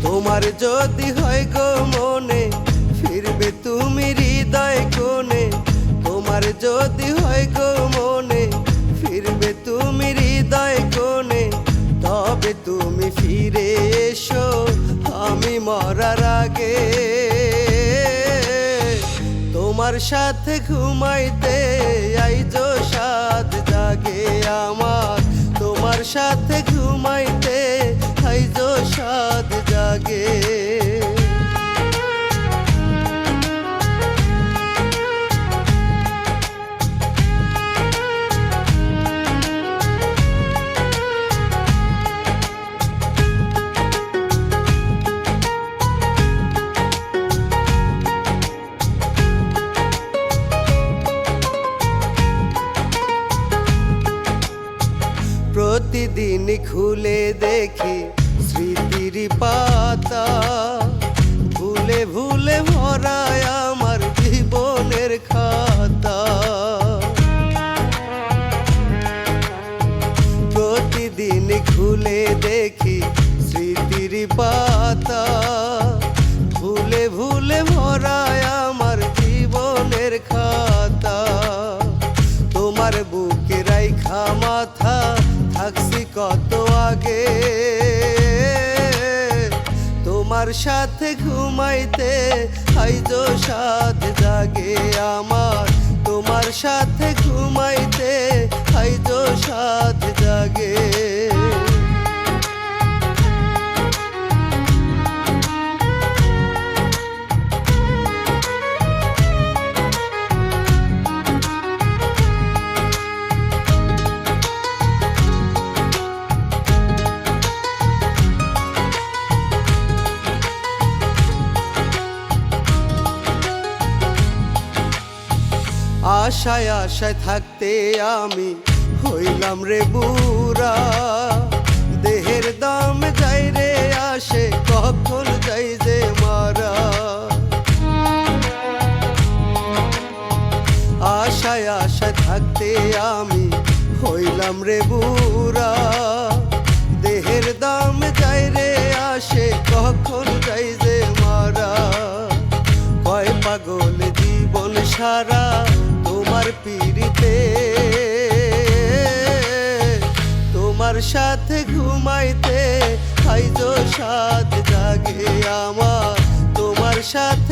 তোমার যদি হয় গো মনে ফিরবে তুমি হৃদয় কোণে। তোমার যদি হয় গো মনে ফিরবে তুমি হৃদয় কোণে। তবে তুমি ফিরে এসো আমি মরার আগে। তোমার সাথে ঘুমাইতে আইজো সাত জাগে আমার। তোমার সাথে ঘুমাইতে আইজো সাত জাগে। প্রতিদিন খুলে দেখি স্মৃতির পাতা। ভুলে ভুলে ভরায় আমার জীবনের খাতা। প্রতিদিন খুলে দেখি স্মৃতির পাতা। ভুলে ভুলে ভরায় আমার জীবনের খাতা। তোমার বুকে রাইখা মাথা থাকছি কত আগে। তোমার সাথে ঘুমাইতে আইজো সাত জাগে আমার। তোমার সাথে ঘুমাইতে আইজো সাত জাগে। আশায় আশায় থাকতে আমি হইলাম রে বুড়া। দেহের দাম যাই রে আসে কখন যাই যে মারা। আশায় আশায় থাকতে আমি হইলাম রে বুড়া। দেহের দাম যাই রে আসে কখন যাই যে মারা। কয় পাগল জীবন সারা তোমার পিড়িতে। তোমার সাথে ঘুমাইতে আইজো সাত জাগে আমার। তোমার সাথে